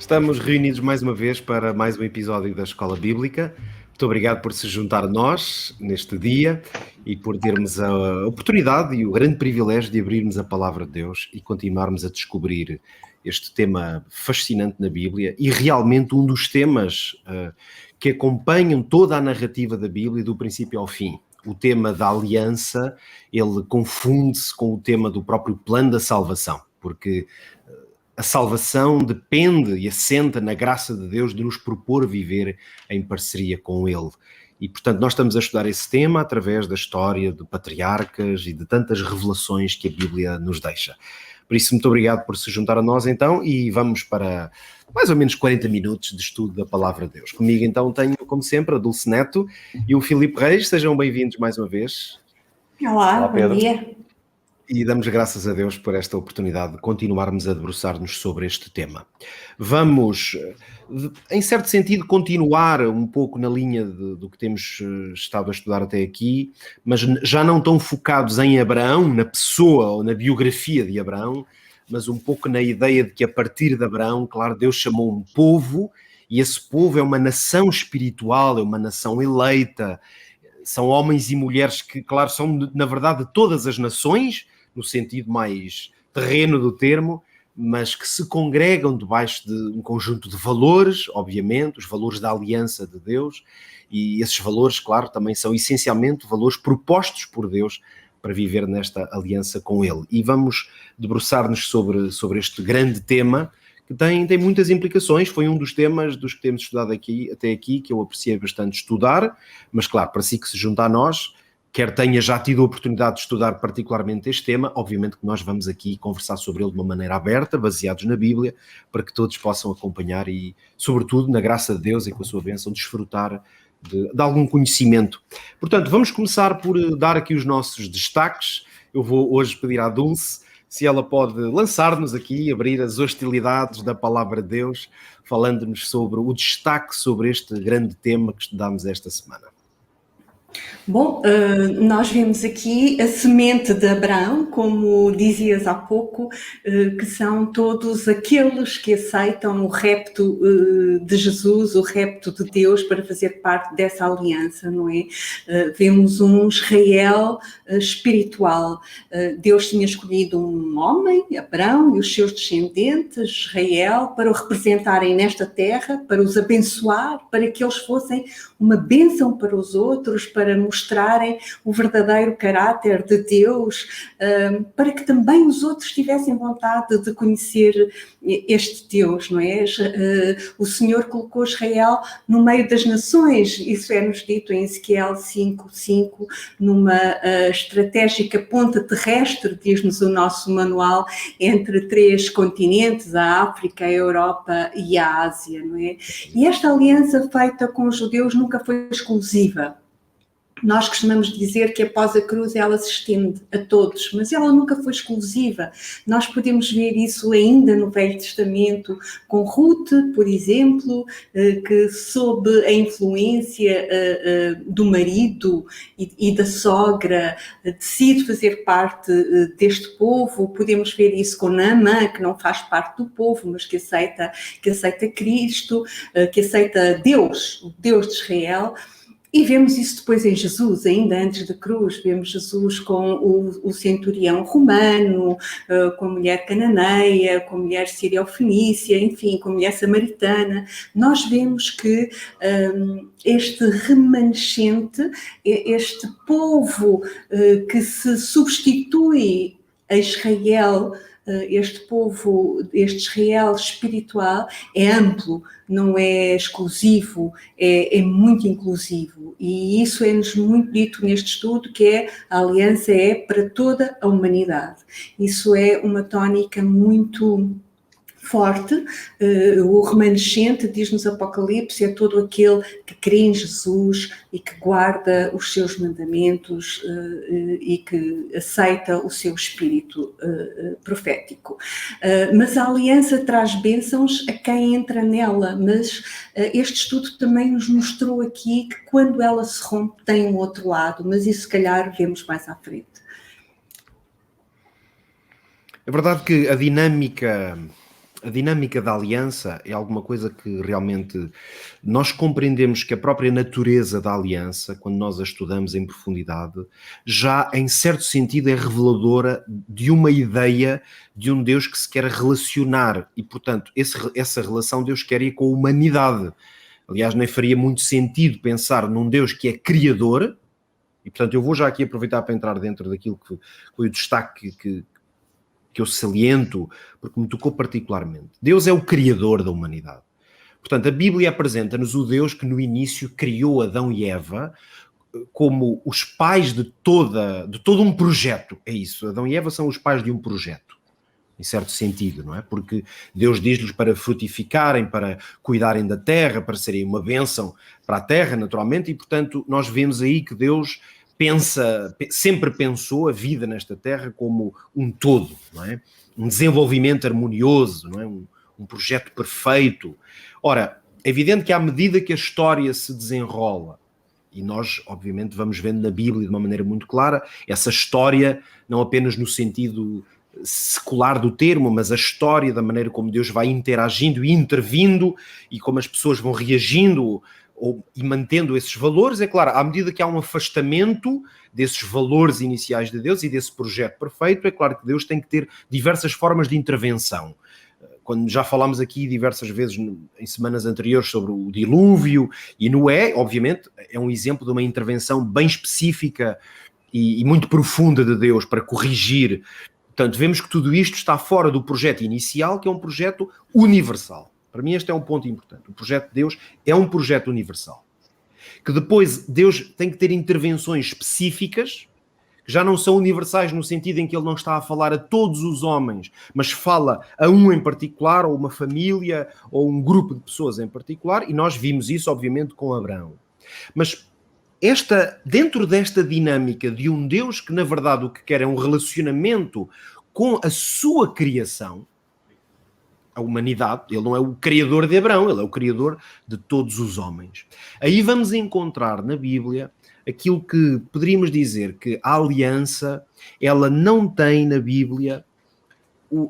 Estamos reunidos mais uma vez para mais um episódio da Escola Bíblica. Muito obrigado por se juntar a nós neste dia e por termos a oportunidade e o grande privilégio de abrirmos a Palavra de Deus e continuarmos a descobrir este tema fascinante na Bíblia e realmente um dos temas que acompanham toda a narrativa da Bíblia do princípio ao fim. O tema da aliança, ele confunde-se com o tema do próprio plano da salvação, porque a salvação depende e assenta na graça de Deus de nos propor viver em parceria com Ele. E, portanto, nós estamos a estudar esse tema através da história de patriarcas e de tantas revelações que a Bíblia nos deixa. Por isso, muito obrigado por se juntar a nós, então, e vamos para mais ou menos 40 minutos de estudo da Palavra de Deus. Comigo, então, tenho, como sempre, a Dulce Neto e o Filipe Reis. Sejam bem-vindos mais uma vez. Olá, bom dia. E damos graças a Deus por esta oportunidade de continuarmos a debruçar-nos sobre este tema. Vamos, em certo sentido, continuar um pouco na linha do que temos estado a estudar até aqui, mas já não tão focados em Abraão, na pessoa ou na biografia de Abraão, mas um pouco na ideia de que a partir de Abraão, claro, Deus chamou um povo, e esse povo é uma nação espiritual, é uma nação eleita, são homens e mulheres que, claro, são, na verdade, de todas as nações, no sentido mais terreno do termo, mas que se congregam debaixo de um conjunto de valores, obviamente, os valores da aliança de Deus, e esses valores, claro, também são essencialmente valores propostos por Deus para viver nesta aliança com Ele. E vamos debruçar-nos sobre este grande tema, que tem muitas implicações. Foi um dos temas dos que temos estudado até aqui, que eu apreciei bastante estudar, mas claro, para si que se junta a nós, quer tenha já tido a oportunidade de estudar particularmente este tema, obviamente que nós vamos aqui conversar sobre ele de uma maneira aberta, baseados na Bíblia, para que todos possam acompanhar e, sobretudo, na graça de Deus e com a sua bênção, desfrutar de algum conhecimento. Portanto, vamos começar por dar aqui os nossos destaques. Eu vou hoje pedir à Dulce se ela pode lançar-nos aqui, abrir as hostilidades da Palavra de Deus, falando-nos sobre o destaque sobre este grande tema que estudámos esta semana. Bom, nós vemos aqui a semente de Abraão, como dizias há pouco, que são todos aqueles que aceitam o repto de Jesus, o repto de Deus para fazer parte dessa aliança, não é? Vemos um Israel espiritual. Deus tinha escolhido um homem, Abraão, e os seus descendentes, Israel, para o representarem nesta terra, para os abençoar, para que eles fossem uma bênção para os outros, para mostrarem o verdadeiro caráter de Deus, para que também os outros tivessem vontade de conhecer este Deus, não é? O Senhor colocou Israel no meio das nações, isso é-nos dito em Ezequiel 5:5, numa estratégica ponta terrestre, diz-nos o nosso manual, entre 3 continentes, a África, a Europa e a Ásia, não é? E esta aliança feita com os judeus nunca foi exclusiva. Nós costumamos dizer que após a cruz ela se estende a todos, mas ela nunca foi exclusiva. Nós podemos ver isso ainda no Velho Testamento, com Ruth, por exemplo, que sob a influência do marido e da sogra decide fazer parte deste povo. Podemos ver isso com Naamã, que não faz parte do povo, mas que aceita Cristo, que aceita Deus, o Deus de Israel. E vemos isso depois em Jesus, ainda antes da cruz, vemos Jesus com o centurião romano, com a mulher cananeia, com a mulher sírio-fenícia, enfim, com a mulher samaritana. Nós vemos que este remanescente, este povo que se substitui a Israel, este povo, este Israel espiritual, é amplo, não é exclusivo, é muito inclusivo. E isso é-nos muito dito neste estudo, que a aliança é para toda a humanidade. Isso é uma tónica muito forte. O remanescente, diz-nos Apocalipse, é todo aquele que crê em Jesus e que guarda os seus mandamentos e que aceita o seu espírito profético. Mas a aliança traz bênçãos a quem entra nela, mas este estudo também nos mostrou aqui que quando ela se rompe tem um outro lado, mas isso se calhar vemos mais à frente. É verdade que a dinâmica a dinâmica da aliança é alguma coisa que realmente nós compreendemos que a própria natureza da aliança, quando nós a estudamos em profundidade, já em certo sentido é reveladora de uma ideia de um Deus que se quer relacionar e, portanto, essa relação Deus quer ir com a humanidade. Aliás, nem faria muito sentido pensar num Deus que é criador, e portanto eu vou já aqui aproveitar para entrar dentro daquilo que foi o destaque que eu saliento, porque me tocou particularmente. Deus é o criador da humanidade. Portanto, a Bíblia apresenta-nos o Deus que no início criou Adão e Eva como os pais de todo um projeto. É isso, Adão e Eva são os pais de um projeto, em certo sentido, não é? Porque Deus diz-lhes para frutificarem, para cuidarem da terra, para serem uma bênção para a terra, naturalmente, e portanto nós vemos aí que Deus sempre pensou a vida nesta terra como um todo, não é? Um desenvolvimento harmonioso, não é? Um projeto perfeito. Ora, é evidente que à medida que a história se desenrola, e nós, obviamente, vamos vendo na Bíblia de uma maneira muito clara, essa história, não apenas no sentido secular do termo, mas a história da maneira como Deus vai interagindo e intervindo e como as pessoas vão reagindo e mantendo esses valores, é claro, à medida que há um afastamento desses valores iniciais de Deus e desse projeto perfeito, é claro que Deus tem que ter diversas formas de intervenção. Quando já falámos aqui diversas vezes em semanas anteriores sobre o dilúvio e Noé, obviamente, é um exemplo de uma intervenção bem específica e muito profunda de Deus para corrigir. Portanto, vemos que tudo isto está fora do projeto inicial, que é um projeto universal. Para mim este é um ponto importante. O projeto de Deus é um projeto universal. Que depois Deus tem que ter intervenções específicas, que já não são universais no sentido em que ele não está a falar a todos os homens, mas fala a um em particular, ou uma família, ou um grupo de pessoas em particular, e nós vimos isso, obviamente, com Abraão. Mas dentro desta dinâmica de um Deus que, na verdade, o que quer é um relacionamento com a sua criação, a humanidade, ele não é o criador de Abraão, ele é o criador de todos os homens. Aí vamos encontrar na Bíblia aquilo que poderíamos dizer que a aliança, ela não tem na Bíblia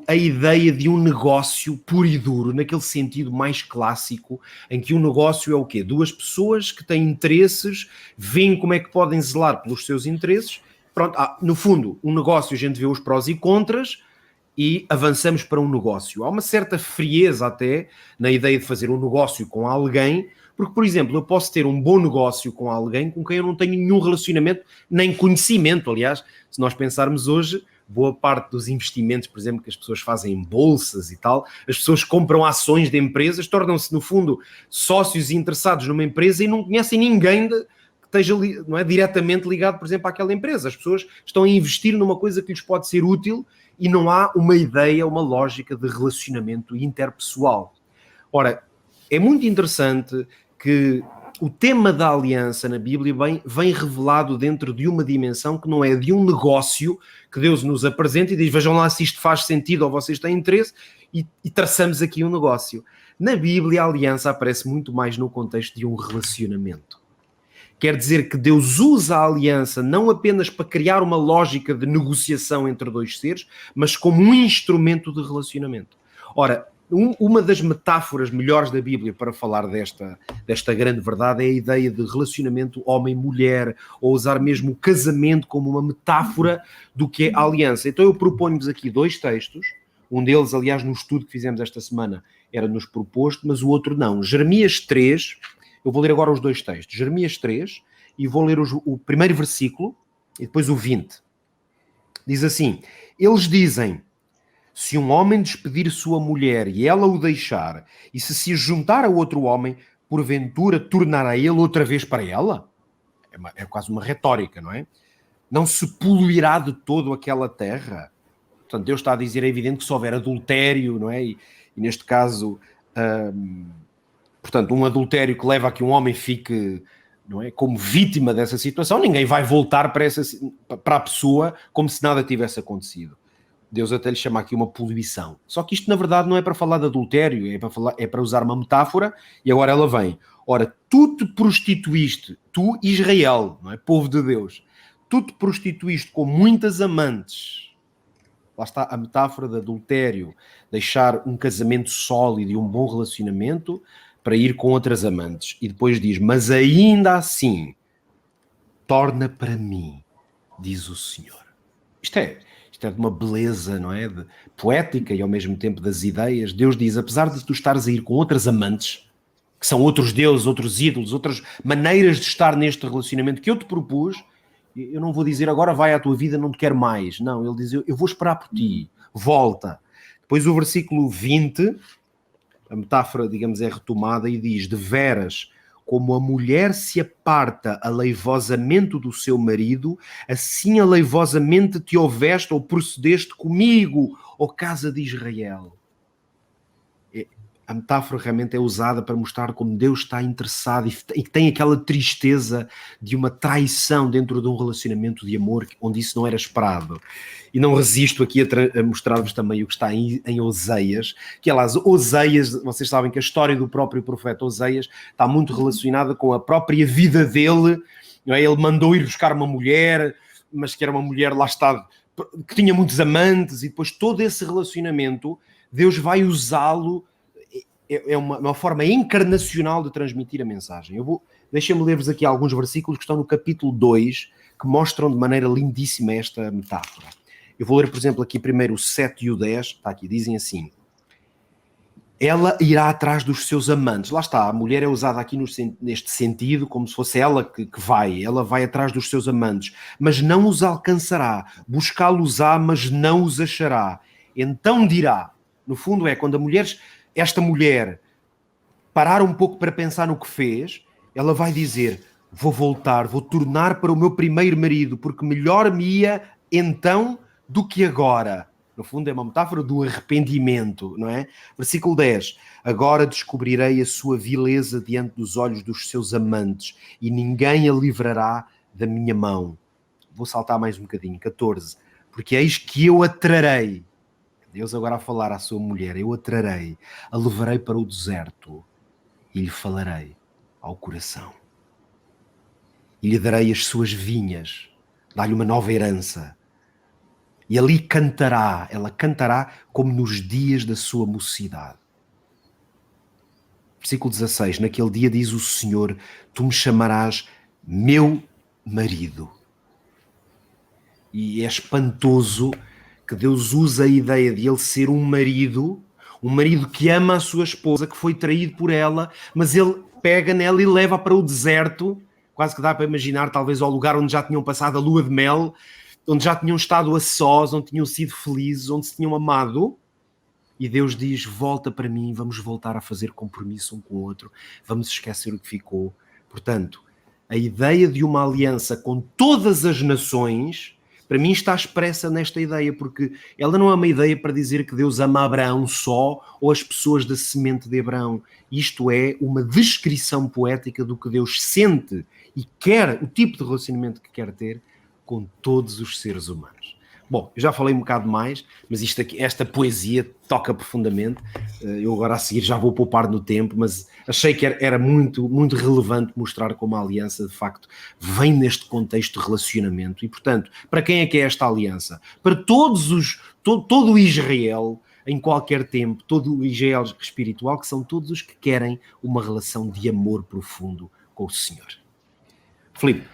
a ideia de um negócio puro e duro, naquele sentido mais clássico, em que um negócio é o quê? Duas pessoas que têm interesses, veem como é que podem zelar pelos seus interesses. Pronto, no fundo, um negócio a gente vê os prós e contras, e avançamos para um negócio. Há uma certa frieza até na ideia de fazer um negócio com alguém, porque, por exemplo, eu posso ter um bom negócio com alguém com quem eu não tenho nenhum relacionamento, nem conhecimento. Aliás, se nós pensarmos hoje, boa parte dos investimentos, por exemplo, que as pessoas fazem em bolsas e tal, as pessoas compram ações de empresas, tornam-se, no fundo, sócios interessados numa empresa e não conhecem ninguém que esteja, não é, diretamente ligado, por exemplo, àquela empresa. As pessoas estão a investir numa coisa que lhes pode ser útil e não há uma ideia, uma lógica de relacionamento interpessoal. Ora, é muito interessante que o tema da aliança na Bíblia vem revelado dentro de uma dimensão que não é de um negócio que Deus nos apresenta e diz, vejam lá se isto faz sentido ou vocês têm interesse, e traçamos aqui um negócio. Na Bíblia, a aliança aparece muito mais no contexto de um relacionamento. Quer dizer que Deus usa a aliança não apenas para criar uma lógica de negociação entre dois seres, mas como um instrumento de relacionamento. Ora, uma das metáforas melhores da Bíblia para falar desta grande verdade é a ideia de relacionamento homem-mulher, ou usar mesmo o casamento como uma metáfora do que é a aliança. Então eu proponho-vos aqui dois textos, um deles, aliás, no estudo que fizemos esta semana, era-nos proposto, mas o outro não. Jeremias 3... Eu vou ler agora os dois textos. Jeremias 3, e vou ler o primeiro versículo e depois o 20. Diz assim, eles dizem, se um homem despedir sua mulher e ela o deixar, e se juntar a outro homem, porventura tornará ele outra vez para ela? É quase uma retórica, não é? Não se poluirá de todo aquela terra? Portanto, Deus está a dizer, é evidente que se houver adultério, não é? E neste caso... Portanto, um adultério que leva a que um homem fique, não é, como vítima dessa situação, ninguém vai voltar para a pessoa como se nada tivesse acontecido. Deus até lhe chama aqui uma poluição. Só que isto, na verdade, não é para falar de adultério, é para usar uma metáfora, e agora ela vem. Ora, tu te prostituíste, tu, Israel, não é, povo de Deus, tu te prostituíste com muitas amantes, Lá está a metáfora de adultério, deixar um casamento sólido e um bom relacionamento para ir com outras amantes. E depois diz, mas ainda assim, torna para mim, diz o Senhor. Isto é de uma beleza, não é? Poética e ao mesmo tempo das ideias. Deus diz, apesar de tu estares a ir com outras amantes, que são outros deuses, outros ídolos, outras maneiras de estar neste relacionamento que eu te propus, eu não vou dizer agora vai à tua vida, não te quero mais. Não, ele diz, eu vou esperar por ti, volta. Depois o versículo 20, a metáfora, digamos, é retomada e diz, de veras, como a mulher se aparta aleivosamente do seu marido, assim aleivosamente te houveste ou procedeste comigo, ó casa de Israel. A metáfora realmente é usada para mostrar como Deus está interessado e que tem aquela tristeza de uma traição dentro de um relacionamento de amor onde isso não era esperado. E não resisto aqui a mostrar-vos também o que está em Oseias, que aliás, Oseias, vocês sabem que a história do próprio profeta Oseias está muito relacionada com a própria vida dele, não é? Ele mandou ir buscar uma mulher, mas que era uma mulher, lá está, que tinha muitos amantes, e depois todo esse relacionamento, Deus vai usá-lo. É uma forma encarnacional de transmitir a mensagem. Deixem-me ler-vos aqui alguns versículos que estão no capítulo 2, que mostram de maneira lindíssima esta metáfora. Eu vou ler, por exemplo, aqui primeiro o 7 e o 10, está aqui, dizem assim, ela irá atrás dos seus amantes. Lá está, a mulher é usada aqui neste sentido, como se fosse ela que vai. Ela vai atrás dos seus amantes, mas não os alcançará. Buscá-los-á, mas não os achará. Então dirá, no fundo é, quando esta mulher parar um pouco para pensar no que fez, ela vai dizer, vou voltar, vou tornar para o meu primeiro marido, porque melhor me ia então do que agora. No fundo é uma metáfora do arrependimento, não é? Versículo 10. Agora descobrirei a sua vileza diante dos olhos dos seus amantes e ninguém a livrará da minha mão. Vou saltar mais um bocadinho. 14. Porque eis que eu a trarei. Deus agora a falar à sua mulher, eu a trarei, a levarei para o deserto e lhe falarei ao coração. E lhe darei as suas vinhas, dá-lhe uma nova herança. E ali cantará, ela cantará como nos dias da sua mocidade. Versículo 16, naquele dia diz o Senhor, tu me chamarás meu marido. E é espantoso que Deus usa a ideia de ele ser um marido que ama a sua esposa, que foi traído por ela, mas ele pega nela e leva para o deserto, quase que dá para imaginar talvez ao lugar onde já tinham passado a lua de mel, onde já tinham estado a sós, onde tinham sido felizes, onde se tinham amado, e Deus diz, volta para mim, vamos voltar a fazer compromisso um com o outro, vamos esquecer o que ficou. Portanto, a ideia de uma aliança com todas as nações, para mim está expressa nesta ideia, porque ela não é uma ideia para dizer que Deus ama Abraão só ou as pessoas da semente de Abraão. Isto é uma descrição poética do que Deus sente e quer, o tipo de relacionamento que quer ter com todos os seres humanos. Bom, eu já falei um bocado mais, mas esta poesia toca profundamente. Eu agora a seguir já vou poupar no tempo, mas achei que era muito, muito relevante mostrar como a aliança, de facto, vem neste contexto de relacionamento. E, portanto, para quem é que é esta aliança? Para todo o Israel, em qualquer tempo, todo o Israel espiritual, que são todos os que querem uma relação de amor profundo com o Senhor. Filipe.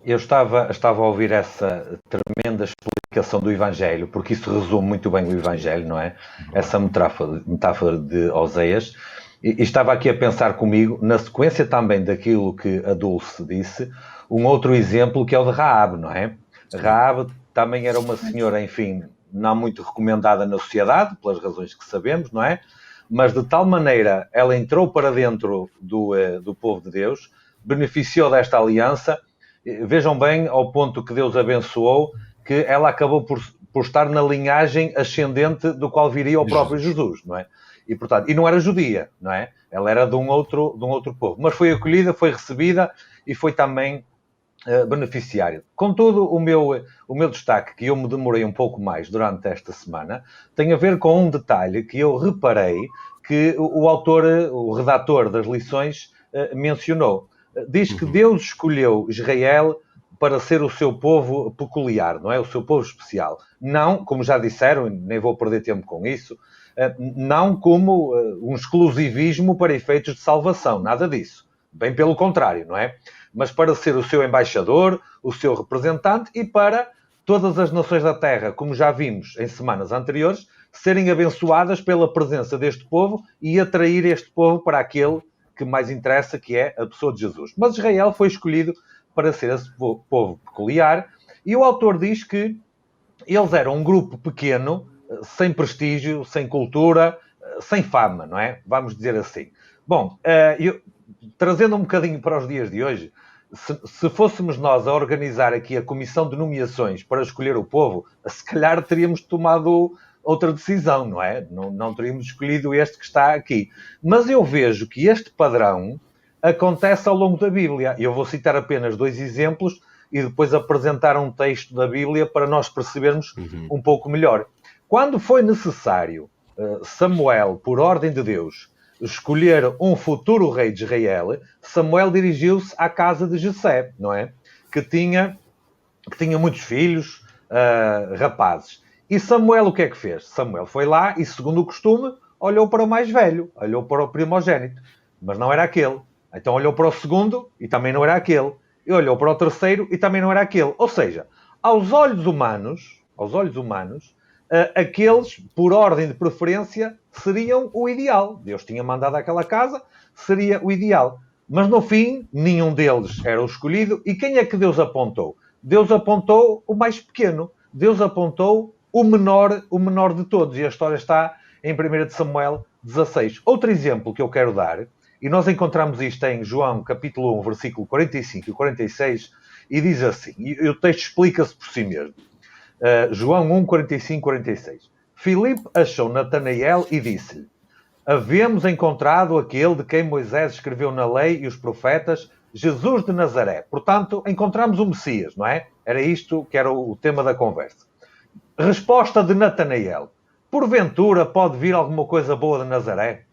Eu estava a ouvir essa tremenda explicação do Evangelho, porque isso resume muito bem o Evangelho, não é? Essa metáfora de Oseias. E estava aqui a pensar comigo, na sequência também daquilo que a Dulce disse, um outro exemplo que é o de Raabe, não é? Raabe também era uma senhora, enfim, não muito recomendada na sociedade, pelas razões que sabemos, não é? Mas de tal maneira ela entrou para dentro do povo de Deus, beneficiou desta aliança. Vejam bem, ao ponto que Deus abençoou, que ela acabou por estar na linhagem ascendente do qual viria o próprio Jesus, não é? E, portanto, não era judia, não é? Ela era de um outro povo. Mas foi acolhida, foi recebida e foi também beneficiária. Contudo, o meu destaque, que eu me demorei um pouco mais durante esta semana, tem a ver com um detalhe que eu reparei que o autor, o redator das lições, mencionou. Diz que Deus escolheu Israel para ser o seu povo peculiar, não é? O seu povo especial. Não, como já disseram, nem vou perder tempo com isso, não como um exclusivismo para efeitos de salvação, nada disso. Bem pelo contrário, não é? Mas para ser o seu embaixador, o seu representante e para todas as nações da terra, como já vimos em semanas anteriores, serem abençoadas pela presença deste povo e atrair este povo para aquele que mais interessa, que é a pessoa de Jesus. Mas Israel foi escolhido para ser esse povo peculiar, e o autor diz que eles eram um grupo pequeno, sem prestígio, sem cultura, sem fama, não é? Vamos dizer assim. Bom, trazendo um bocadinho para os dias de hoje, se fôssemos nós a organizar aqui a comissão de nomeações para escolher o povo, se calhar teríamos tomado outra decisão, não é? Não teríamos escolhido este que está aqui. Mas eu vejo que este padrão acontece ao longo da Bíblia. Eu vou citar apenas 2 exemplos e depois apresentar um texto da Bíblia para nós percebermos um pouco melhor. Quando foi necessário Samuel, por ordem de Deus, escolher um futuro rei de Israel, Samuel dirigiu-se à casa de Jessé, não é? Que tinha muitos filhos, rapazes. E Samuel o que é que fez? Samuel foi lá e, segundo o costume, olhou para o mais velho, olhou para o primogénito, mas não era aquele. Então olhou para o segundo e também não era aquele. E olhou para o terceiro e também não era aquele. Ou seja, aos olhos humanos, aqueles, por ordem de preferência, seriam o ideal. Deus tinha mandado àquela casa, seria o ideal. Mas no fim, nenhum deles era o escolhido. E quem é que Deus apontou? Deus apontou o mais pequeno. Deus apontou o menor de todos. E a história está em 1 Samuel 16. Outro exemplo que eu quero dar, e nós encontramos isto em João capítulo 1, versículo 45 e 46, e diz assim, e o texto explica-se por si mesmo. João 1, 45 e 46. Filipe achou Natanael e disse-lhe: havemos encontrado aquele de quem Moisés escreveu na lei e os profetas, Jesus de Nazaré. Portanto, encontramos o Messias, não é? Era isto que era o tema da conversa. Resposta de Natanael: porventura pode vir alguma coisa boa de Nazaré?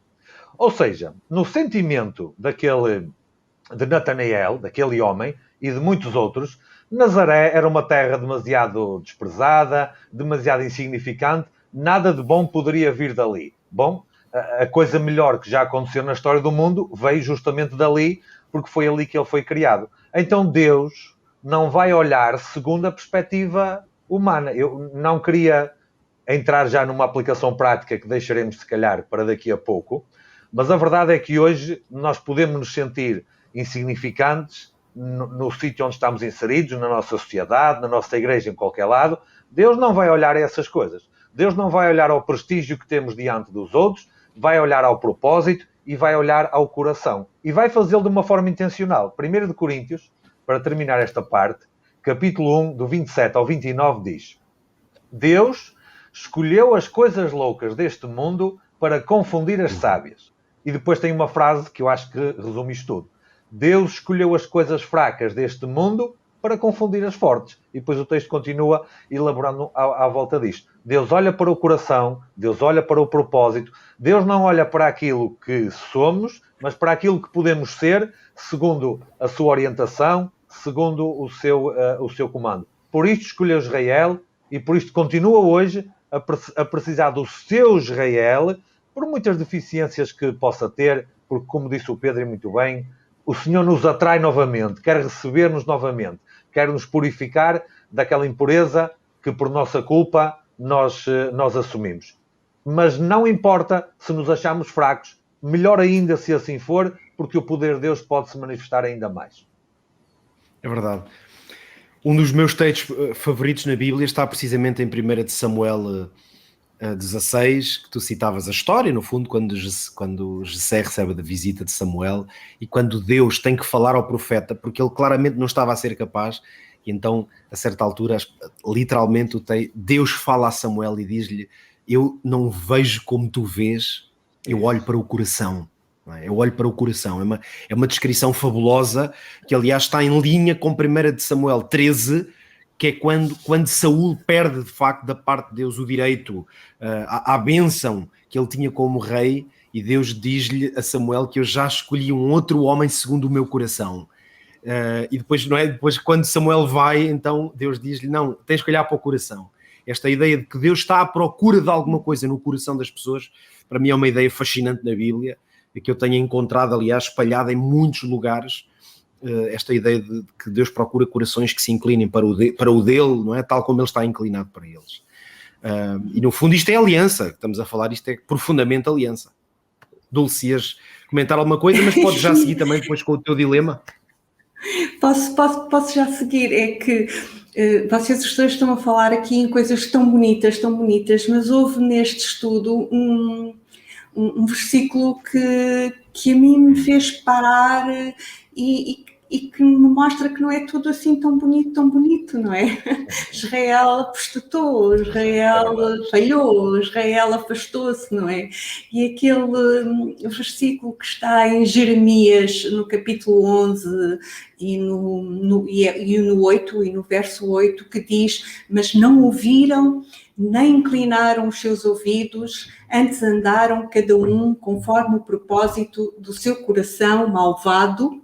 Ou seja, no sentimento de Natanael, daquele homem, e de muitos outros, Nazaré era uma terra demasiado desprezada, demasiado insignificante, nada de bom poderia vir dali. Bom, a coisa melhor que já aconteceu na história do mundo veio justamente dali, porque foi ali que ele foi criado. Então Deus não vai olhar segundo a perspectiva humana. Eu não queria entrar já numa aplicação prática que deixaremos, se calhar, para daqui a pouco, mas a verdade é que hoje nós podemos nos sentir insignificantes no sítio onde estamos inseridos, na nossa sociedade, na nossa igreja, em qualquer lado. Deus não vai olhar a essas coisas. Deus não vai olhar ao prestígio que temos diante dos outros, vai olhar ao propósito e vai olhar ao coração. E vai fazê-lo de uma forma intencional. 1 de Coríntios, para terminar esta parte, capítulo 1, do 27 ao 29, diz: Deus escolheu as coisas loucas deste mundo para confundir as sábias. E depois tem uma frase que eu acho que resume isto tudo. Deus escolheu as coisas fracas deste mundo para confundir as fortes. E depois o texto continua elaborando à volta disto. Deus olha para o coração, Deus olha para o propósito, Deus não olha para aquilo que somos, mas para aquilo que podemos ser, segundo a sua orientação, segundo o seu comando. Por isto escolheu Israel e por isto continua hoje a precisar do seu Israel, por muitas deficiências que possa ter, porque, como disse o Pedro e muito bem, o Senhor nos atrai novamente, quer receber-nos novamente, quer nos purificar daquela impureza que, por nossa culpa, nós assumimos. Mas não importa se nos achamos fracos, melhor ainda se assim for, porque o poder de Deus pode se manifestar ainda mais. É verdade. Um dos meus textos favoritos na Bíblia está precisamente em 1 de Samuel 16, que tu citavas a história, no fundo, quando Jessé recebe a visita de Samuel e quando Deus tem que falar ao profeta, porque ele claramente não estava a ser capaz, e então, a certa altura, literalmente, Deus fala a Samuel e diz-lhe: eu não vejo como tu vês, eu olho para o coração. Eu olho para o coração. É uma descrição fabulosa, que aliás está em linha com 1 de Samuel 13, que é quando Saúl perde de facto da parte de Deus o direito à bênção que ele tinha como rei, e Deus diz-lhe a Samuel que eu já escolhi um outro homem segundo o meu coração. E depois, não é? Depois, quando Samuel vai, então Deus diz-lhe: não, tens que olhar para o coração. Esta ideia de que Deus está à procura de alguma coisa no coração das pessoas, para mim é uma ideia fascinante na Bíblia, que eu tenho encontrado, aliás, espalhada em muitos lugares. Esta ideia de que Deus procura corações que se inclinem para o dele, não é? Tal como ele está inclinado para eles. E no fundo isto é aliança, estamos a falar, isto é profundamente aliança. Dulce, ias comentar alguma coisa, mas podes já seguir também depois com o teu dilema. Posso já seguir. É que vocês os dois estão a falar aqui em coisas tão bonitas, mas houve neste estudo um versículo que a mim me fez parar e que me mostra que não é tudo assim tão bonito, não é? Israel apostatou, Israel falhou, Israel afastou-se, não é? E aquele versículo que está em Jeremias, no capítulo 11 e no 8, e no verso 8, que diz: mas não ouviram, nem inclinaram os seus ouvidos, antes andaram cada um conforme o propósito do seu coração malvado,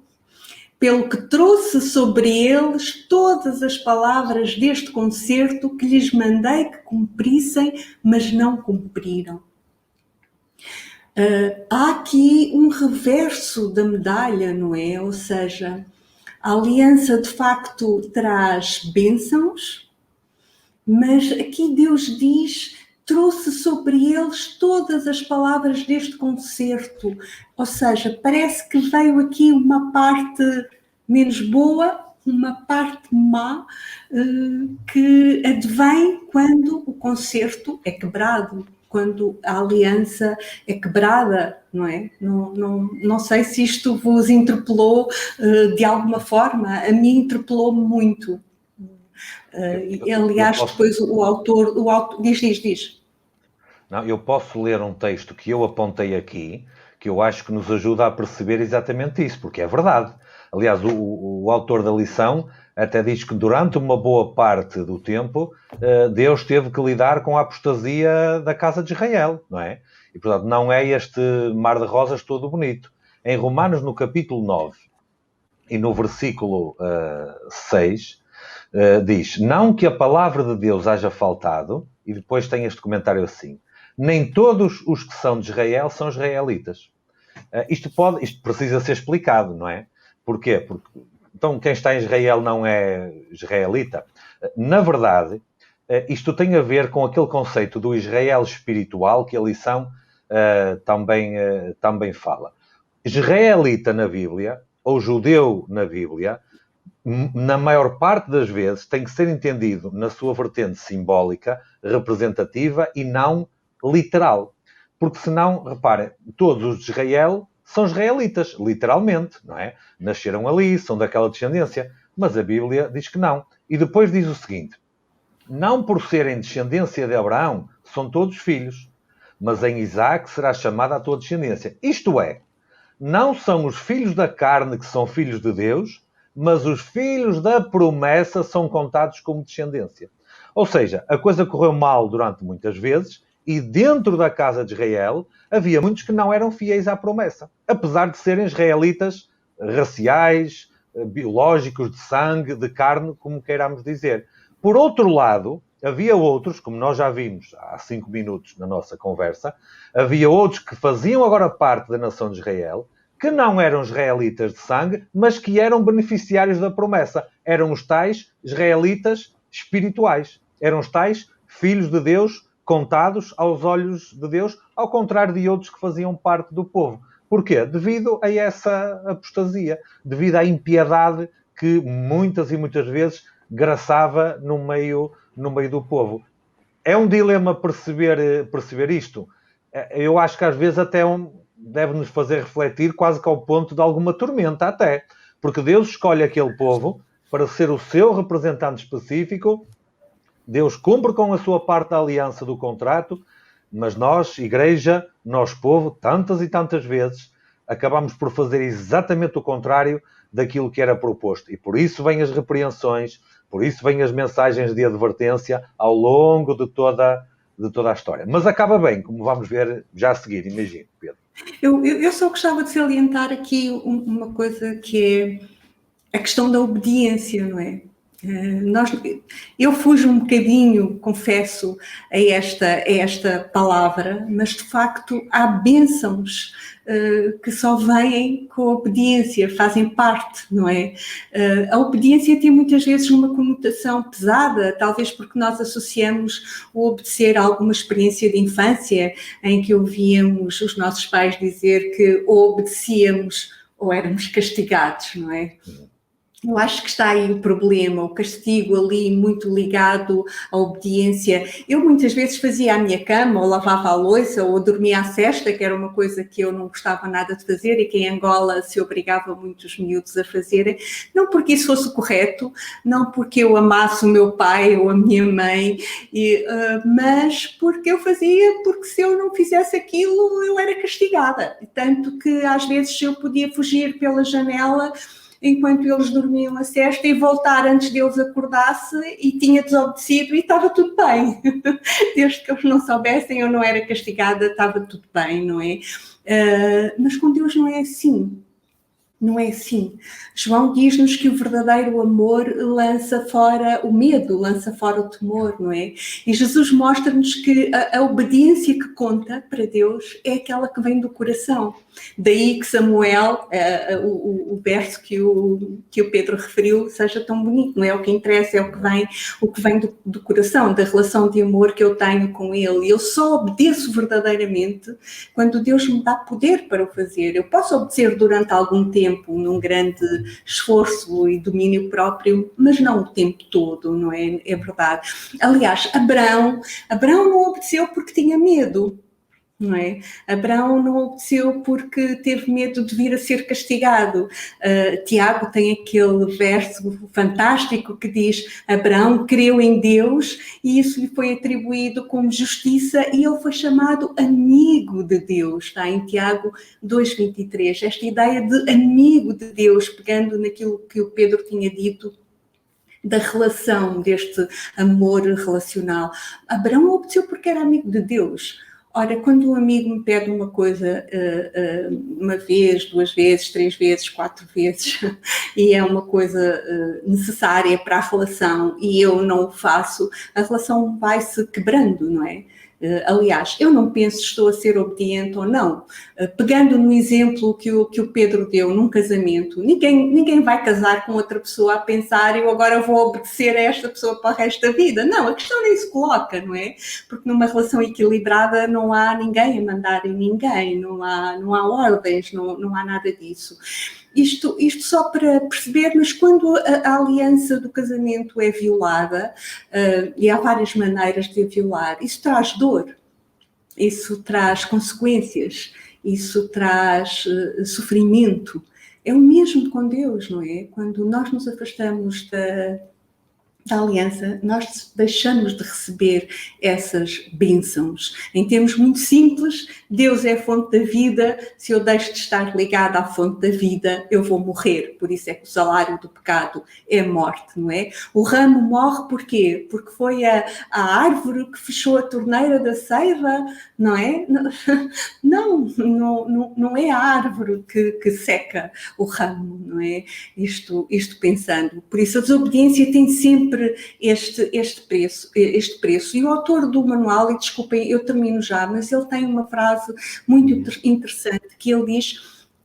pelo que trouxe sobre eles todas as palavras deste concerto que lhes mandei que cumprissem, mas não cumpriram. Há aqui um reverso da medalha, não é? Ou seja, a aliança de facto traz bênçãos, mas aqui Deus diz: trouxe sobre eles todas as palavras deste concerto. Ou seja, parece que veio aqui uma parte menos boa, uma parte má, que advém quando o concerto é quebrado, quando a aliança é quebrada, não é? Não sei se isto vos interpelou de alguma forma. A mim interpelou-me muito. Aliás, depois o autor diz. Não, eu posso ler um texto que eu apontei aqui, que eu acho que nos ajuda a perceber exatamente isso, porque é verdade. Aliás, o autor da lição até diz que durante uma boa parte do tempo Deus teve que lidar com a apostasia da casa de Israel, não é? E, portanto, não é este mar de rosas todo bonito. Em Romanos, no capítulo 9 e no versículo 6, diz: não que a palavra de Deus haja faltado, e depois tem este comentário assim: nem todos os que são de Israel são israelitas. Isto precisa ser explicado, não é? Porquê? Porque então quem está em Israel não é israelita. Na verdade, isto tem a ver com aquele conceito do Israel espiritual que a lição também fala. Israelita na Bíblia, ou judeu na Bíblia, na maior parte das vezes tem que ser entendido na sua vertente simbólica, representativa e não literal. Porque senão, reparem, todos os de Israel são israelitas, literalmente, não é? Nasceram ali, são daquela descendência. Mas a Bíblia diz que não. E depois diz o seguinte: não por serem descendência de Abraão, são todos filhos, mas em Isaque será chamada a tua descendência. Isto é, não são os filhos da carne que são filhos de Deus, mas os filhos da promessa são contados como descendência. Ou seja, a coisa correu mal durante muitas vezes, e dentro da casa de Israel havia muitos que não eram fiéis à promessa, apesar de serem israelitas raciais, biológicos, de sangue, de carne, como queiramos dizer. Por outro lado, havia outros, como nós já vimos há 5 minutos na nossa conversa, havia outros que faziam agora parte da nação de Israel, que não eram israelitas de sangue, mas que eram beneficiários da promessa. Eram os tais israelitas espirituais. Eram os tais filhos de Deus, contados aos olhos de Deus, ao contrário de outros que faziam parte do povo. Porquê? Devido a essa apostasia, devido à impiedade que muitas e muitas vezes graçava no meio do povo. É um dilema perceber isto. Eu acho que às vezes até deve-nos fazer refletir quase que ao ponto de alguma tormenta até. Porque Deus escolhe aquele povo para ser o seu representante específico. Deus cumpre com a sua parte da aliança do contrato, mas nós, igreja, nós, povo, tantas e tantas vezes, acabamos por fazer exatamente o contrário daquilo que era proposto. E por isso vêm as repreensões, por isso vêm as mensagens de advertência ao longo de toda a história. Mas acaba bem, como vamos ver já a seguir, imagino, Pedro. Eu só gostava de salientar aqui uma coisa que a questão da obediência, não é? Eu fujo um bocadinho, confesso, a esta palavra, mas de facto há bênçãos que só vêm com a obediência, fazem parte, não é? A obediência tem muitas vezes uma conotação pesada, talvez porque nós associamos o obedecer a alguma experiência de infância, em que ouvíamos os nossos pais dizer que ou obedecíamos ou éramos castigados, não é? Eu acho que está aí o problema, o castigo ali muito ligado à obediência. Eu muitas vezes fazia a minha cama, ou lavava a louça, ou dormia à sesta, que era uma coisa que eu não gostava nada de fazer e que em Angola se obrigava muitos miúdos a fazerem. Não porque isso fosse correto, não porque eu amasse o meu pai ou a minha mãe, mas porque eu fazia, porque se eu não fizesse aquilo eu era castigada. Tanto que às vezes eu podia fugir pela janela enquanto eles dormiam a sesta e voltar antes deles acordasse e tinha desobedecido e estava tudo bem. Desde que eles não soubessem, eu não era castigada, estava tudo bem, não é? Mas com Deus não é assim. Não é assim. João diz-nos que o verdadeiro amor lança fora o medo, lança fora o temor, não é? E Jesus mostra-nos que a obediência que conta para Deus é aquela que vem do coração. Daí que Samuel, o verso que o Pedro referiu, seja tão bonito, não é? O que interessa é o que vem do coração, da relação de amor que eu tenho com Ele. E eu só obedeço verdadeiramente quando Deus me dá poder para o fazer. Eu posso obedecer durante algum tempo, num grande esforço e domínio próprio, mas não o tempo todo, não é? É verdade. Aliás, Abraão não obedeceu porque tinha medo, não é? Abraão não obedeceu porque teve medo de vir a ser castigado. Tiago tem aquele verso fantástico que diz: Abraão creu em Deus e isso lhe foi atribuído como justiça e ele foi chamado amigo de Deus. Está em Tiago 2,23. Esta ideia de amigo de Deus, pegando naquilo que o Pedro tinha dito, da relação, deste amor relacional. Abraão obedeceu porque era amigo de Deus. Ora, quando um amigo me pede uma coisa uma vez, 2 vezes, 3 vezes, 4 vezes, e é uma coisa necessária para a relação e eu não o faço, a relação vai-se quebrando, não é? Aliás, eu não penso se estou a ser obediente ou não. Pegando no exemplo que o Pedro deu num casamento, ninguém vai casar com outra pessoa a pensar eu agora vou obedecer a esta pessoa para o resto da vida. Não, a questão nem se coloca, não é? Porque numa relação equilibrada não há ninguém a mandar em ninguém, não há ordens, não há nada disso. Isto só para perceber, mas quando a aliança do casamento é violada, e há várias maneiras de a violar, isso traz dor, isso traz consequências, isso traz sofrimento. É o mesmo com Deus, não é? Quando nós nos afastamos da aliança, nós deixamos de receber essas bênçãos. Em termos muito simples, Deus é a fonte da vida, se eu deixo de estar ligada à fonte da vida, eu vou morrer. Por isso é que o salário do pecado é a morte, não é? O ramo morre porquê? Porque foi a árvore que fechou a torneira da seiva, não é? Não é a árvore que seca o ramo, não é? Isto pensando. Por isso a desobediência tem sempre este preço. E o autor do manual, e desculpem, eu termino já, mas ele tem uma frase muito interessante, que ele diz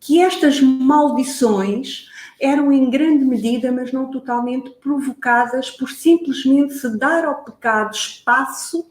que estas maldições eram em grande medida, mas não totalmente, provocadas por simplesmente se dar ao pecado espaço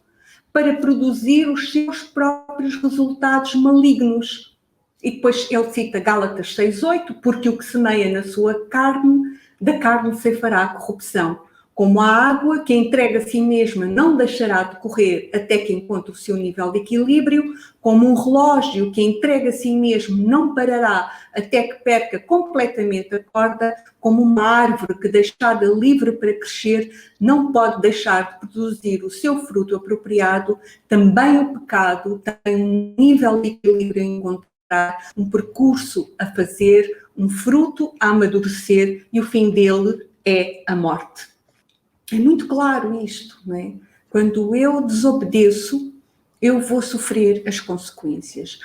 para produzir os seus próprios resultados malignos. E depois ele cita Gálatas 6,8, porque o que semeia na sua carne, da carne ceifará a corrupção. Como a água que entrega a si mesma não deixará de correr até que encontre o seu nível de equilíbrio, como um relógio que entrega a si mesmo não parará até que perca completamente a corda, como uma árvore que deixada livre para crescer não pode deixar de produzir o seu fruto apropriado, também o pecado tem um nível de equilíbrio a encontrar, um percurso a fazer, um fruto a amadurecer e o fim dele é a morte. É muito claro isto, não é? Quando eu desobedeço, eu vou sofrer as consequências.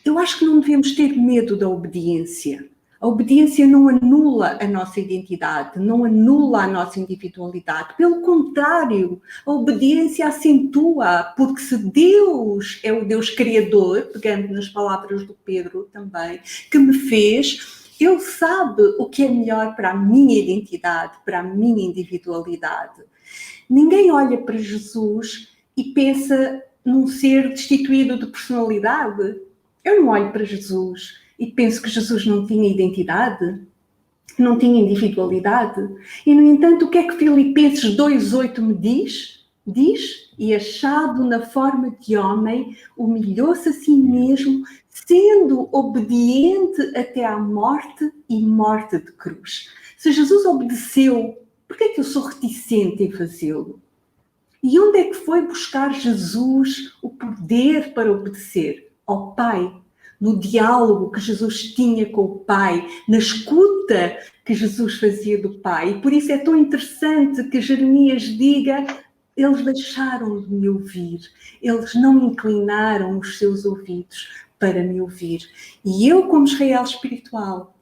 Eu acho que não devemos ter medo da obediência. A obediência não anula a nossa identidade, não anula a nossa individualidade. Pelo contrário, a obediência acentua, porque se Deus é o Deus criador, pegando nas palavras do Pedro também, que me fez, Ele sabe o que é melhor para a minha identidade, para a minha individualidade. Ninguém olha para Jesus e pensa num ser destituído de personalidade. Eu não olho para Jesus e penso que Jesus não tinha identidade, não tinha individualidade. E, no entanto, o que é que Filipenses 2,8 me diz? Diz, e achado na forma de homem, humilhou-se a si mesmo, sendo obediente até à morte e morte de cruz. Se Jesus obedeceu, por que é que eu sou reticente em fazê-lo? E onde é que foi buscar Jesus o poder para obedecer? Ao Pai. No diálogo que Jesus tinha com o Pai, na escuta que Jesus fazia do Pai. E por isso é tão interessante que Jeremias diga: eles deixaram de me ouvir, eles não inclinaram os seus ouvidos para me ouvir. E eu, como Israel espiritual,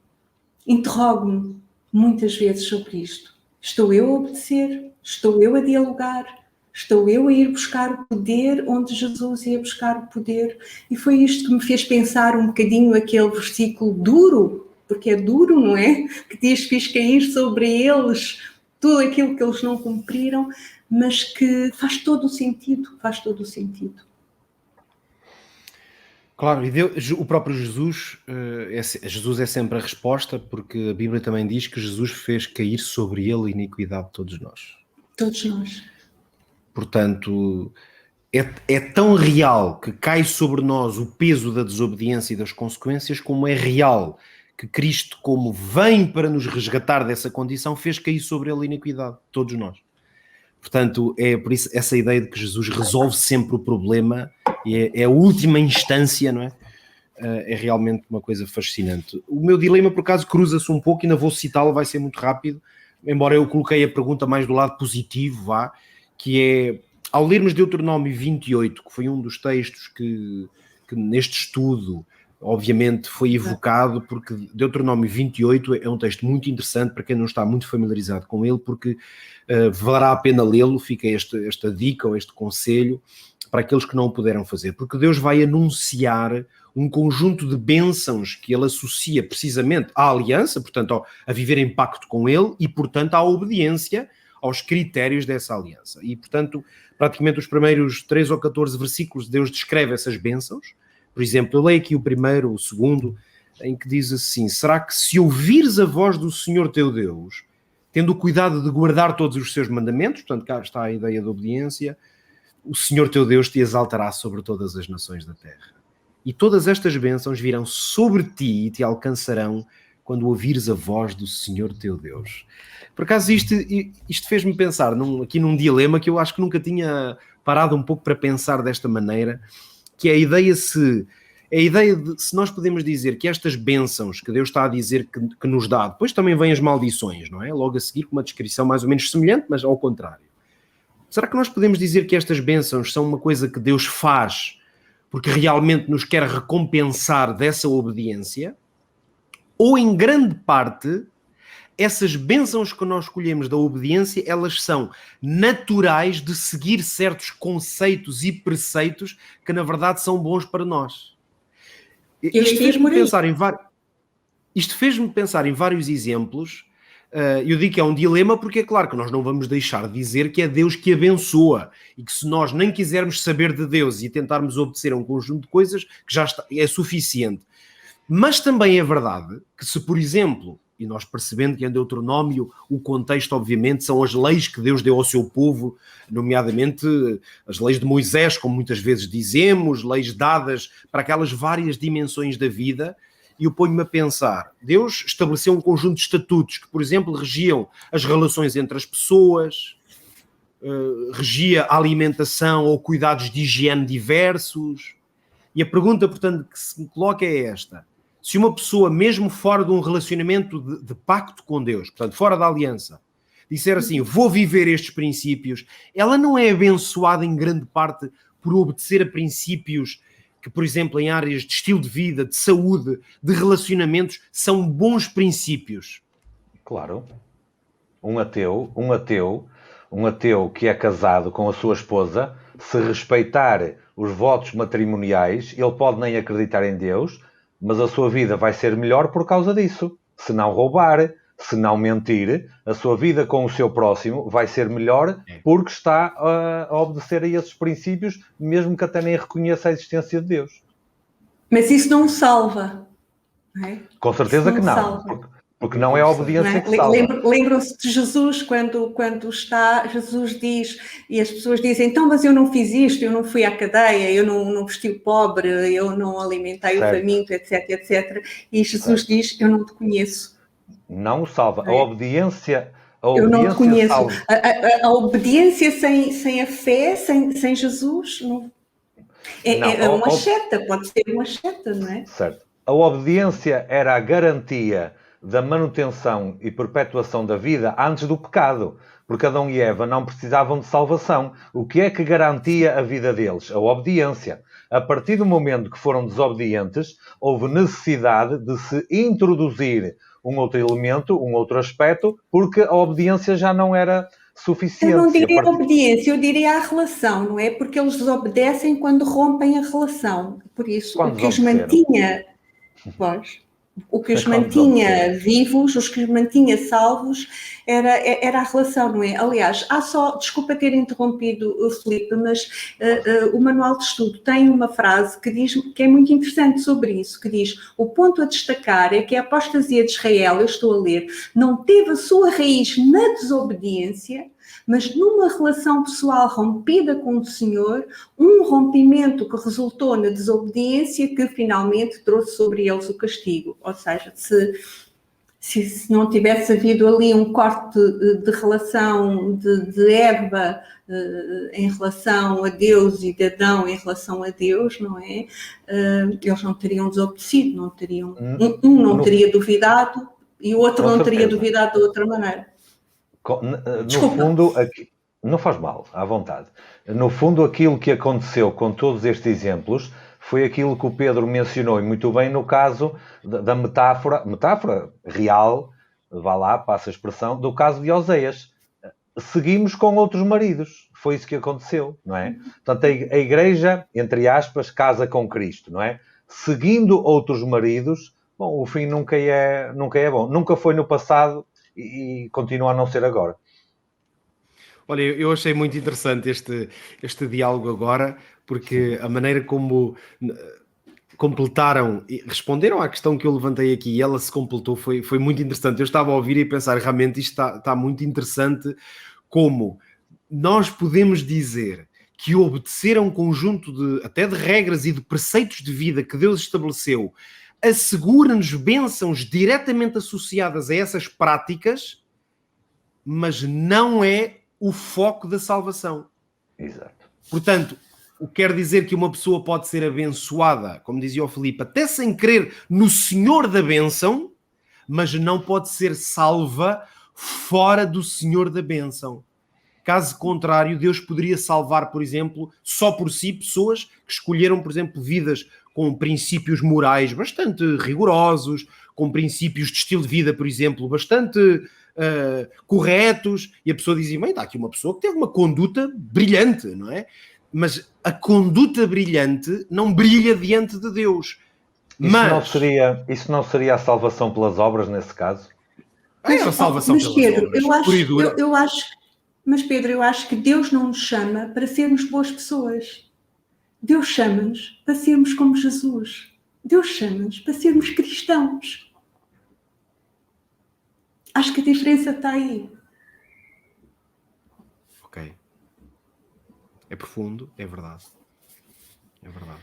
interrogo-me muitas vezes sobre isto. Estou eu a obedecer? Estou eu a dialogar? Estou eu a ir buscar o poder onde Jesus ia buscar o poder? E foi isto que me fez pensar um bocadinho aquele versículo duro, porque é duro, não é? Que diz: fiz cair sobre eles tudo aquilo que eles não cumpriram, mas que faz todo o sentido, faz todo o sentido. Claro, e Deus, o próprio Jesus, Jesus é sempre a resposta, porque a Bíblia também diz que Jesus fez cair sobre ele a iniquidade de todos nós. Todos nós. Portanto, é tão real que cai sobre nós o peso da desobediência e das consequências, como é real que Cristo, como vem para nos resgatar dessa condição, fez cair sobre ele a iniquidade, todos nós. Portanto, é por isso essa ideia de que Jesus resolve sempre o problema e é a última instância, não é? É realmente uma coisa fascinante. O meu dilema, por acaso, cruza-se um pouco, ainda vou citá-lo, vai ser muito rápido, embora eu coloquei a pergunta mais do lado positivo, que é, ao lermos Deuteronômio 28, que foi um dos textos que neste estudo, obviamente, foi evocado, porque Deuteronômio 28 é um texto muito interessante para quem não está muito familiarizado com ele, porque valerá a pena lê-lo, fica esta dica ou este conselho para aqueles que não o puderam fazer, porque Deus vai anunciar um conjunto de bênçãos que ele associa precisamente à aliança, portanto, a viver em pacto com ele e, portanto, à obediência aos critérios dessa aliança. E, portanto, praticamente os primeiros 13 ou 14 versículos Deus descreve essas bênçãos. Por exemplo, eu leio aqui o primeiro, o segundo, em que diz assim: será que se ouvires a voz do Senhor teu Deus, tendo o cuidado de guardar todos os seus mandamentos, portanto cá está a ideia de obediência, o Senhor teu Deus te exaltará sobre todas as nações da terra. E todas estas bênçãos virão sobre ti e te alcançarão quando ouvires a voz do Senhor teu Deus. Por acaso isto fez-me pensar aqui num dilema que eu acho que nunca tinha parado um pouco para pensar desta maneira, que é a ideia de se nós podemos dizer que estas bênçãos que Deus está a dizer que nos dá, depois também vêm as maldições, não é? Logo a seguir com uma descrição mais ou menos semelhante, mas ao contrário. Será que nós podemos dizer que estas bênçãos são uma coisa que Deus faz porque realmente nos quer recompensar dessa obediência? Ou em grande parte, essas bênçãos que nós escolhemos da obediência, elas são naturais de seguir certos conceitos e preceitos que na verdade são bons para nós? Isto fez-me pensar em vários exemplos. Eu digo que é um dilema porque é claro que nós não vamos deixar de dizer que é Deus que abençoa e que se nós nem quisermos saber de Deus e tentarmos obedecer a um conjunto de coisas, que já está, é suficiente. Mas também é verdade que se, por exemplo, e nós percebendo que em Deuteronômio o contexto obviamente são as leis que Deus deu ao seu povo, nomeadamente as leis de Moisés, como muitas vezes dizemos, leis dadas para aquelas várias dimensões da vida. E eu ponho-me a pensar, Deus estabeleceu um conjunto de estatutos que, por exemplo, regiam as relações entre as pessoas, regia a alimentação ou cuidados de higiene diversos. E a pergunta, portanto, que se me coloca é esta: se uma pessoa, mesmo fora de um relacionamento de pacto com Deus, portanto, fora da aliança, disser assim, vou viver estes princípios, ela não é abençoada em grande parte por obedecer a princípios que, por exemplo, em áreas de estilo de vida, de saúde, de relacionamentos, são bons princípios? Claro. Um ateu que é casado com a sua esposa, se respeitar os votos matrimoniais, ele pode nem acreditar em Deus, mas a sua vida vai ser melhor por causa disso. Se não roubar, se não mentir, a sua vida com o seu próximo vai ser melhor porque está a obedecer a esses princípios, mesmo que até nem reconheça a existência de Deus. Mas isso não o salva, não é? Com certeza que não. Porque não é a obediência que salva. Lembram-se de Jesus, quando está, Jesus diz, e as pessoas dizem, então, mas eu não fiz isto, eu não fui à cadeia, eu não vesti o pobre, eu não alimentei o faminto, etc, etc. E Jesus diz, eu não te conheço. Não o salva. A obediência eu não te conheço. A obediência sem a fé, sem Jesus, não. É uma seta, pode ser uma seta, não é? Certo. A obediência era a garantia da manutenção e perpetuação da vida antes do pecado, porque Adão e Eva não precisavam de salvação. O que é que garantia a vida deles? A obediência. A partir do momento que foram desobedientes, houve necessidade de se introduzir um outro elemento, um outro aspecto, porque a obediência já não era suficiente. Eu não diria a obediência, eu diria a relação, não é? Porque eles desobedecem quando rompem a relação. Por isso, o que os mantinha... Pois... O que os mantinha vivos, os que os mantinha salvos, era a relação, não é? Aliás, desculpa ter interrompido o Filipe, mas o Manual de Estudo tem uma frase que diz, que é muito interessante sobre isso, que diz, o ponto a destacar é que a apostasia de Israel, eu estou a ler, não teve a sua raiz na desobediência, mas numa relação pessoal rompida com o Senhor, um rompimento que resultou na desobediência que finalmente trouxe sobre eles o castigo. Ou seja, se não tivesse havido ali um corte de relação de Eva em relação a Deus e de Adão em relação a Deus, não é? Eles não teriam desobedecido, não teriam, um não teria duvidado e o outro não teria duvidado de outra maneira. No fundo, não faz mal, à vontade. No fundo, aquilo que aconteceu com todos estes exemplos foi aquilo que o Pedro mencionou, e muito bem no caso da metáfora real, vá lá, passa a expressão, do caso de Oséias. Seguimos com outros maridos, foi isso que aconteceu, não é? Portanto, a igreja, entre aspas, casa com Cristo, não é? Seguindo outros maridos, bom, o fim nunca é bom. Nunca foi no passado, e continua a não ser agora. Olha, eu achei muito interessante este diálogo agora, porque a maneira como completaram e responderam à questão que eu levantei aqui e ela se completou foi muito interessante. Eu estava a ouvir e pensar, realmente isto está muito interessante, como nós podemos dizer que obedecer a um conjunto até de regras e de preceitos de vida que Deus estabeleceu assegura-nos bênçãos diretamente associadas a essas práticas, mas não é o foco da salvação. Exato. Portanto, o que quer dizer que uma pessoa pode ser abençoada, como dizia o Filipe, até sem crer no Senhor da bênção, mas não pode ser salva fora do Senhor da bênção. Caso contrário, Deus poderia salvar, por exemplo, só por si, pessoas que escolheram, por exemplo, vidas com princípios morais bastante rigorosos, com princípios de estilo de vida, por exemplo, bastante corretos, e a pessoa dizia, bem, está aqui uma pessoa que teve uma conduta brilhante, não é? Mas a conduta brilhante não brilha diante de Deus. Isso não seria a salvação pelas obras, nesse caso? É a salvação pelas obras. Mas Pedro, eu acho que Deus não nos chama para sermos boas pessoas. Deus chama-nos para sermos como Jesus. Deus chama-nos para sermos cristãos. Acho que a diferença está aí. Ok. É profundo, é verdade. É verdade.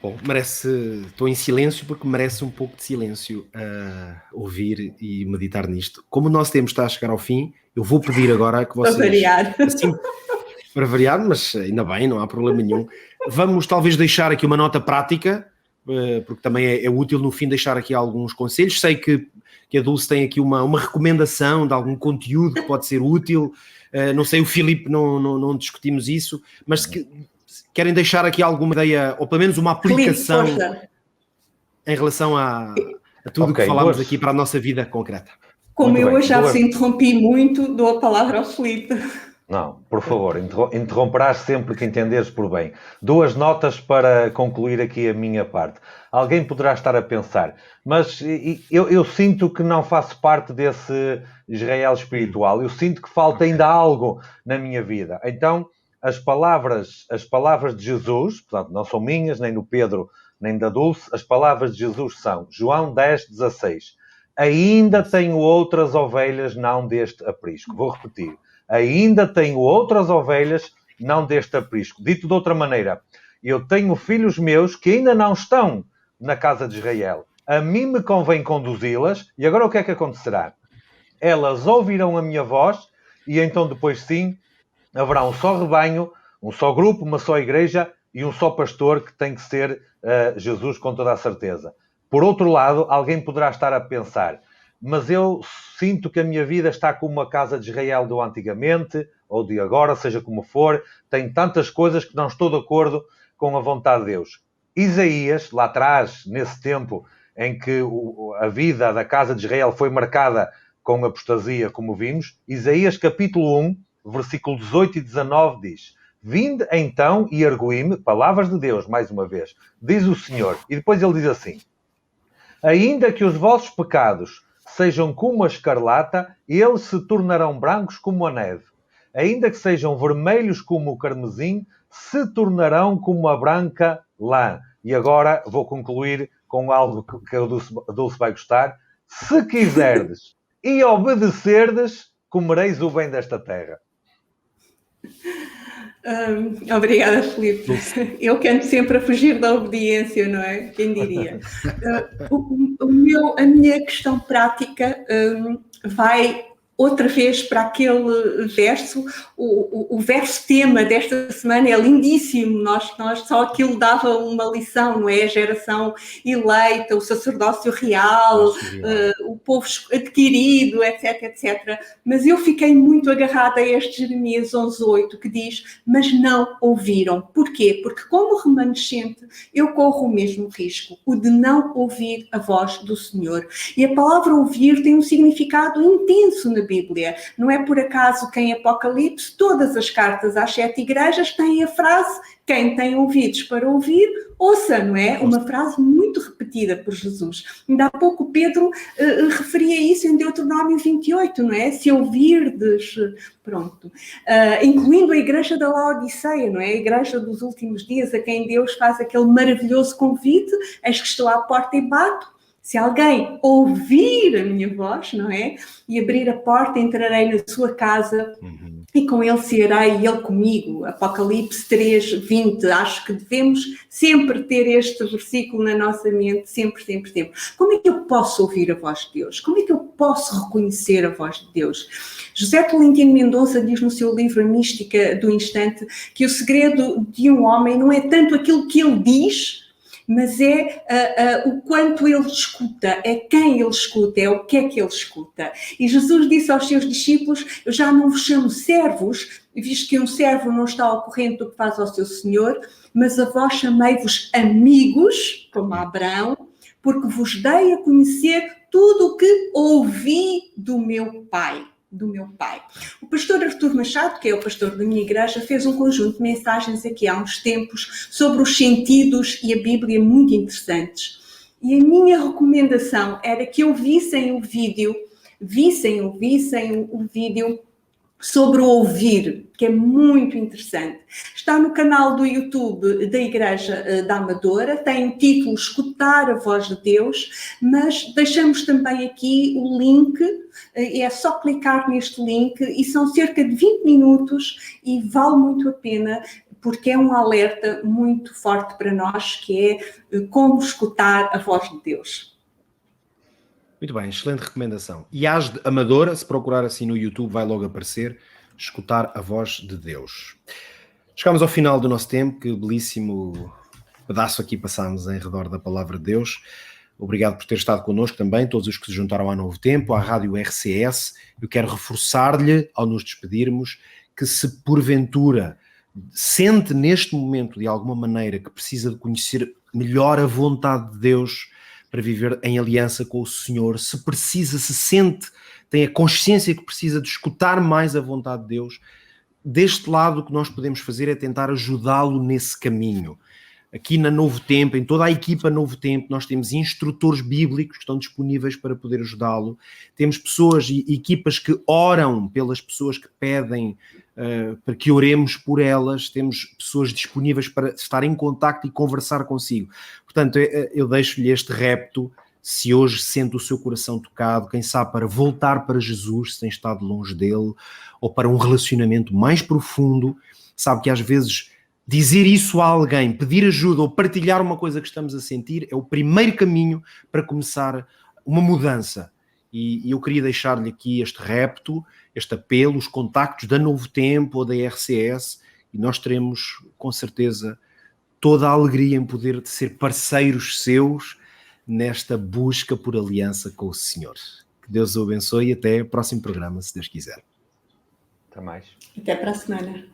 Bom, estou em silêncio porque merece um pouco de silêncio ouvir e meditar nisto. Como o nosso tempo está a chegar ao fim, eu vou pedir agora que vocês... Para variar. Assim, para variar, mas ainda bem, não há problema nenhum. Vamos talvez deixar aqui uma nota prática, porque também é útil no fim deixar aqui alguns conselhos. Sei que a Dulce tem aqui uma recomendação de algum conteúdo que pode ser útil. Não sei, o Filipe não discutimos isso, mas Querem deixar aqui alguma ideia, ou pelo menos uma aplicação em relação a tudo o que falámos aqui para a nossa vida concreta? Como eu hoje já vos interrompi muito, dou a palavra ao Filipe. Não, por favor, interromperás sempre que entenderes por bem. 2 notas para concluir aqui a minha parte. Alguém poderá estar a pensar, mas eu sinto que não faço parte desse Israel espiritual. Eu sinto que falta ainda algo na minha vida. Então, as palavras de Jesus, portanto, não são minhas, nem do Pedro, nem da Dulce, as palavras de Jesus são João 10:16. Ainda tenho outras ovelhas, não deste aprisco. Vou repetir. Ainda tenho outras ovelhas, não deste aprisco. Dito de outra maneira, eu tenho filhos meus que ainda não estão na casa de Israel. A mim me convém conduzi-las. E agora o que é que acontecerá? Elas ouvirão a minha voz e então depois sim, haverá um só rebanho, um só grupo, uma só igreja e um só pastor que tem que ser Jesus com toda a certeza. Por outro lado, alguém poderá estar a pensar, mas eu sinto que a minha vida está como a casa de Israel do antigamente, ou de agora, seja como for, tem tantas coisas que não estou de acordo com a vontade de Deus. Isaías, lá atrás, nesse tempo em que a vida da casa de Israel foi marcada com apostasia, como vimos, Isaías capítulo 1, versículo 18 e 19 diz: Vinde então e arguí-me, palavras de Deus, mais uma vez, diz o Senhor. E depois ele diz assim: ainda que os vossos pecados sejam como a escarlata, eles se tornarão brancos como a neve. Ainda que sejam vermelhos como o carmesim, se tornarão como a branca lã. E agora vou concluir com algo que a Dulce vai gostar. Se quiserdes e obedecerdes, comereis o bem desta terra. Obrigada, Filipe. Eu que ando sempre a fugir da obediência, não é? Quem diria? A minha questão prática vai outra vez para aquele verso, o verso tema desta semana é lindíssimo, nós só aquilo dava uma lição, não é? A geração eleita, o sacerdócio real, o povo adquirido, etc, etc. Mas eu fiquei muito agarrada a este Jeremias 11:8 que diz, mas não ouviram. Porquê? Porque como remanescente eu corro o mesmo risco, o de não ouvir a voz do Senhor. E a palavra ouvir tem um significado intenso na Bíblia. Não é por acaso que em Apocalipse todas as cartas às 7 igrejas têm a frase quem tem ouvidos para ouvir, ouça, não é? Uma frase muito repetida por Jesus. Ainda há pouco Pedro referia isso em Deuteronômio 28, não é? Se ouvirdes, pronto. Incluindo a igreja da Laodiceia, não é? A igreja dos últimos dias, a quem Deus faz aquele maravilhoso convite, eis que estou à porta e bato. Se alguém ouvir a minha voz, não é? E abrir a porta, entrarei na sua casa e com ele cearei e ele comigo. Apocalipse 3:20. Acho que devemos sempre ter este versículo na nossa mente, sempre, sempre, sempre. Como é que eu posso ouvir a voz de Deus? Como é que eu posso reconhecer a voz de Deus? José Tolentino Mendonça diz no seu livro A Mística do Instante que o segredo de um homem não é tanto aquilo que ele diz, mas é o quanto ele escuta, é quem ele escuta, é o que é que ele escuta. E Jesus disse aos seus discípulos, eu já não vos chamo servos, visto que um servo não está ao corrente do que faz ao seu senhor, mas a vós chamei-vos amigos, como Abraão, porque vos dei a conhecer tudo o que ouvi do meu Pai. O pastor Artur Machado, que é o pastor da minha igreja, fez um conjunto de mensagens aqui há uns tempos sobre os sentidos e a Bíblia muito interessantes. E a minha recomendação era que vissem o vídeo sobre o ouvir, que é muito interessante. Está no canal do YouTube da Igreja da Amadora, tem o título Escutar a Voz de Deus, mas deixamos também aqui o link, é só clicar neste link e são cerca de 20 minutos e vale muito a pena, porque é um alerta muito forte para nós, que é como escutar a voz de Deus. Muito bem, excelente recomendação. E as de Amadora, se procurar assim no YouTube, vai logo aparecer, escutar a voz de Deus. Chegamos ao final do nosso tempo, que belíssimo pedaço aqui passámos em redor da palavra de Deus. Obrigado por ter estado connosco também, todos os que se juntaram à Novo Tempo, à Rádio RCS. Eu quero reforçar-lhe, ao nos despedirmos, que se porventura sente neste momento, de alguma maneira, que precisa de conhecer melhor a vontade de Deus para viver em aliança com o Senhor, se precisa, se sente, tem a consciência que precisa de escutar mais a vontade de Deus, deste lado o que nós podemos fazer é tentar ajudá-lo nesse caminho. Aqui na Novo Tempo, em toda a equipa Novo Tempo, nós temos instrutores bíblicos que estão disponíveis para poder ajudá-lo. Temos pessoas e equipas que oram pelas pessoas que pedem para que oremos por elas. Temos pessoas disponíveis para estar em contacto e conversar consigo. Portanto, eu deixo-lhe este repto, se hoje sente o seu coração tocado, quem sabe para voltar para Jesus, se tem estado longe dele, ou para um relacionamento mais profundo. Sabe que às vezes dizer isso a alguém, pedir ajuda ou partilhar uma coisa que estamos a sentir é o primeiro caminho para começar uma mudança. E eu queria deixar-lhe aqui este repto, este apelo, os contactos da Novo Tempo ou da RCS, e nós teremos, com certeza, toda a alegria em poder ser parceiros seus nesta busca por aliança com o Senhor. Que Deus o abençoe e até o próximo programa, se Deus quiser. Até mais. Até para a semana.